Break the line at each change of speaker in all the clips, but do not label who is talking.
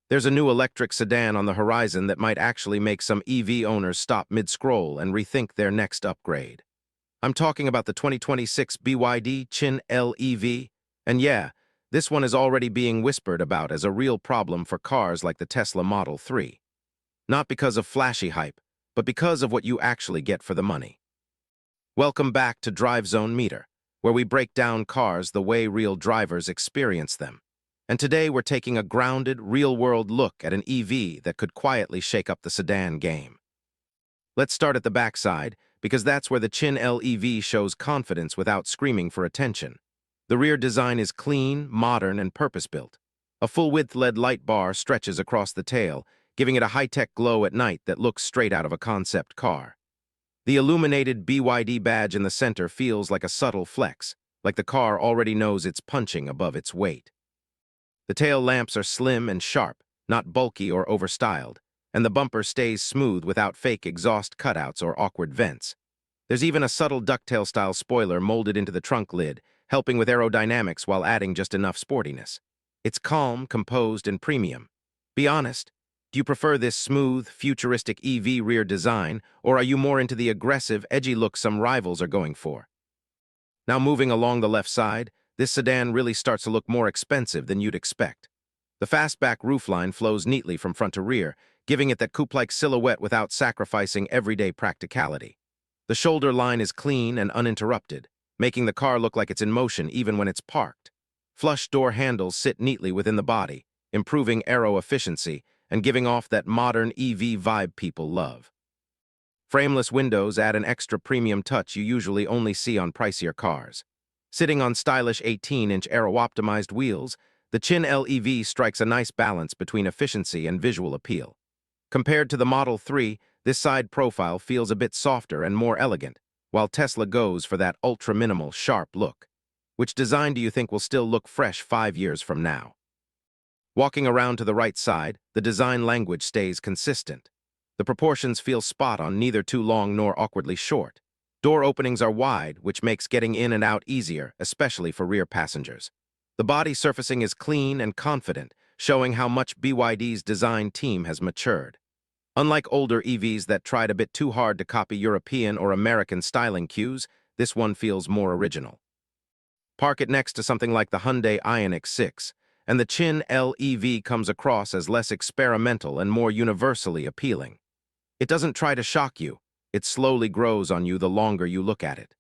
There's a new electric sedan on the horizon that might actually make some EV owners stop mid-scroll and rethink their next upgrade. I'm talking about the 2026 BYD Qin L EV, and yeah, this one is already being whispered about as a real problem for cars like the Tesla Model 3. Not because of flashy hype, but because of what you actually get for the money. Welcome back to DriveZone Meter, where we break down cars the way real drivers experience them. And today we're taking a grounded, real-world look at an EV that could quietly shake up the sedan game. Let's start at the backside, because that's where the Qin L EV shows confidence without screaming for attention. The rear design is clean, modern, and purpose-built. A full-width LED light bar stretches across the tail, giving it a high-tech glow at night that looks straight out of a concept car. The illuminated BYD badge in the center feels like a subtle flex, like the car already knows it's punching above its weight. The tail lamps are slim and sharp, not bulky or overstyled, and the bumper stays smooth without fake exhaust cutouts or awkward vents. There's even a subtle ducktail-style spoiler molded into the trunk lid, helping with aerodynamics while adding just enough sportiness. It's calm, composed, and premium. Be honest, do you prefer this smooth, futuristic EV rear design, or are you more into the aggressive, edgy look some rivals are going for? Now moving along the left side, this sedan really starts to look more expensive than you'd expect. The fastback roofline flows neatly from front to rear, giving it that coupe-like silhouette without sacrificing everyday practicality. The shoulder line is clean and uninterrupted, making the car look like it's in motion even when it's parked. Flush door handles sit neatly within the body, improving aero efficiency and giving off that modern EV vibe people love. Frameless windows add an extra premium touch you usually only see on pricier cars. Sitting on stylish 18-inch aero-optimized wheels, the Qin L EV strikes a nice balance between efficiency and visual appeal. Compared to the Model 3, this side profile feels a bit softer and more elegant, while Tesla goes for that ultra-minimal, sharp look. Which design do you think will still look fresh 5 years from now? Walking around to the right side, the design language stays consistent. The proportions feel spot-on, neither too long nor awkwardly short. Door openings are wide, which makes getting in and out easier, especially for rear passengers. The body surfacing is clean and confident, showing how much BYD's design team has matured. Unlike older EVs that tried a bit too hard to copy European or American styling cues, this one feels more original. Park it next to something like the Hyundai Ioniq 6, and the Qin L EV comes across as less experimental and more universally appealing. It doesn't try to shock you. It slowly grows on you the longer you look at it.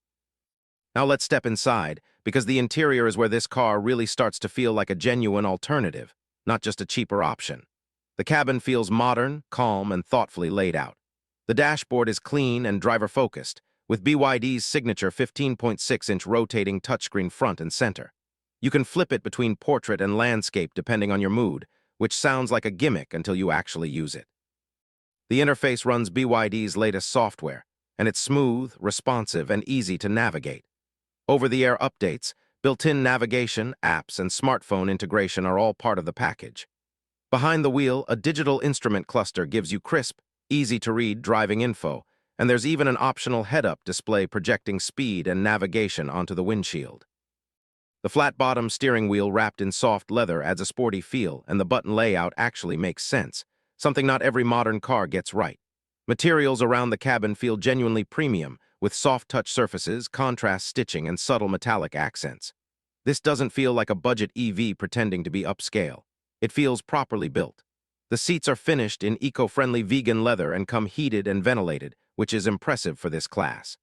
Now let's step inside, because the interior is where this car really starts to feel like a genuine alternative, not just a cheaper option. The cabin feels modern, calm, and thoughtfully laid out. The dashboard is clean and driver-focused, with BYD's signature 15.6-inch rotating touchscreen front and center. You can flip it between portrait and landscape depending on your mood, which sounds like a gimmick until you actually use it. The interface runs BYD's latest software, and it's smooth, responsive, and easy to navigate. Over-the-air updates, built-in navigation, apps, and smartphone integration are all part of the package. Behind the wheel, a digital instrument cluster gives you crisp, easy-to-read driving info, and there's even an optional head-up display projecting speed and navigation onto the windshield. The flat-bottom steering wheel wrapped in soft leather adds a sporty feel, and the button layout actually makes sense, something not every modern car gets right. Materials around the cabin feel genuinely premium, with soft-touch surfaces, contrast stitching, and subtle metallic accents. This doesn't feel like a budget EV pretending to be upscale. It feels properly built. The seats are finished in eco-friendly vegan leather and come heated and ventilated, which is impressive for this class.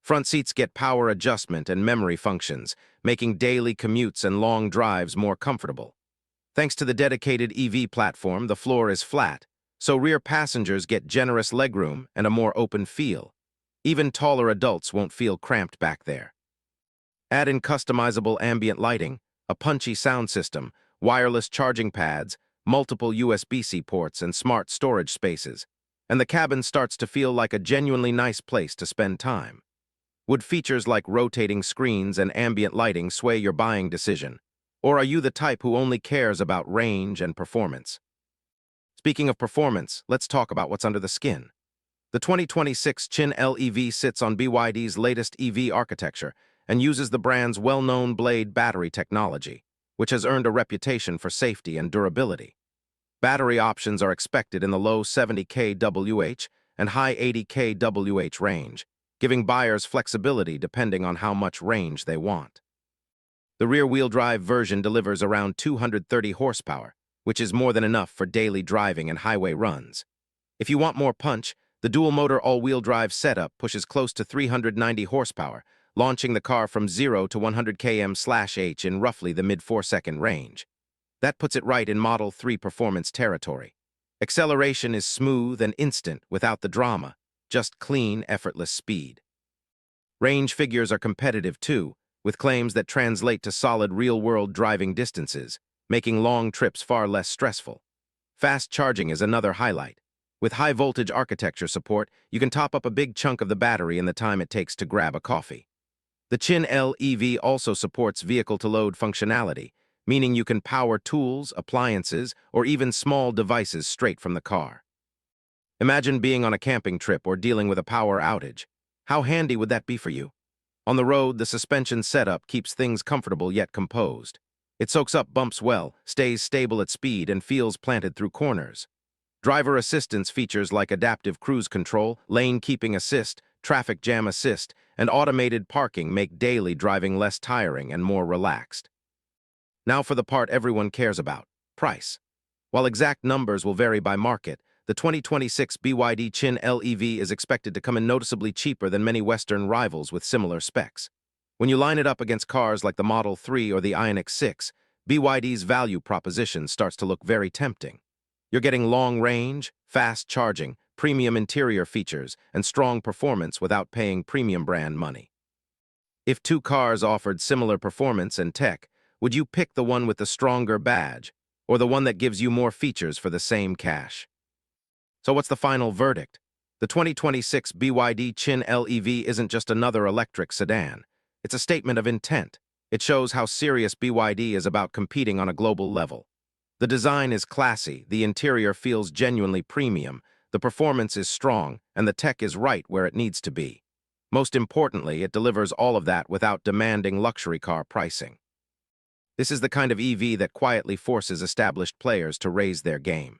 Front seats get power adjustment and memory functions, making daily commutes and long drives more comfortable. Thanks to the dedicated EV platform, the floor is flat, so rear passengers get generous legroom and a more open feel. Even taller adults won't feel cramped back there. Add in customizable ambient lighting, a punchy sound system, wireless charging pads, multiple USB-C ports, and smart storage spaces, and the cabin starts to feel like a genuinely nice place to spend time. Would features like rotating screens and ambient lighting sway your buying decision? Or are you the type who only cares about range and performance? Speaking of performance, let's talk about what's under the skin. The 2026 Qin L EV sits on BYD's latest EV architecture and uses the brand's well-known blade battery technology, which has earned a reputation for safety and durability. Battery options are expected in the low 70 kWh and high 80 kWh range, giving buyers flexibility depending on how much range they want. The rear-wheel drive version delivers around 230 horsepower, which is more than enough for daily driving and highway runs. If you want more punch, the dual-motor all-wheel drive setup pushes close to 390 horsepower, launching the car from 0 to 100 km/h in roughly the mid-4-second range. That puts it right in Model 3 performance territory. Acceleration is smooth and instant without the drama, just clean, effortless speed. Range figures are competitive too, with claims that translate to solid real-world driving distances, making long trips far less stressful. Fast charging is another highlight. With high-voltage architecture support, you can top up a big chunk of the battery in the time it takes to grab a coffee. The Qin L EV also supports vehicle-to-load functionality, meaning you can power tools, appliances, or even small devices straight from the car. Imagine being on a camping trip or dealing with a power outage. How handy would that be for you? On the road, the suspension setup keeps things comfortable yet composed. It soaks up bumps well, stays stable at speed, and feels planted through corners. Driver assistance features like adaptive cruise control, lane keeping assist, traffic jam assist, and automated parking make daily driving less tiring and more relaxed. Now for the part everyone cares about, price. While exact numbers will vary by market, the 2026 BYD Qin L EV is expected to come in noticeably cheaper than many Western rivals with similar specs. When you line it up against cars like the Model 3 or the Ioniq 6, BYD's value proposition starts to look very tempting. You're getting long range, fast charging, premium interior features, and strong performance without paying premium brand money. If two cars offered similar performance and tech, would you pick the one with the stronger badge, or the one that gives you more features for the same cash? So what's the final verdict? The 2026 BYD Qin L EV isn't just another electric sedan. It's a statement of intent. It shows how serious BYD is about competing on a global level. The design is classy, the interior feels genuinely premium, the performance is strong, and the tech is right where it needs to be. Most importantly, it delivers all of that without demanding luxury car pricing. This is the kind of EV that quietly forces established players to raise their game.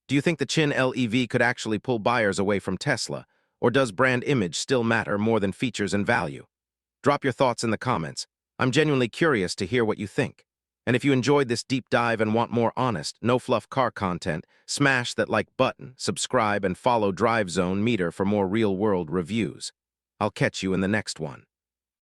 Do you think the Qin L EV could actually pull buyers away from Tesla, or does brand image still matter more than features and value? Drop your thoughts in the comments. I'm genuinely curious to hear what you think. And if you enjoyed this deep dive and want more honest, no-fluff car content, smash that like button, subscribe, and follow DriveZone Meter for more real-world reviews. I'll catch you in the next one.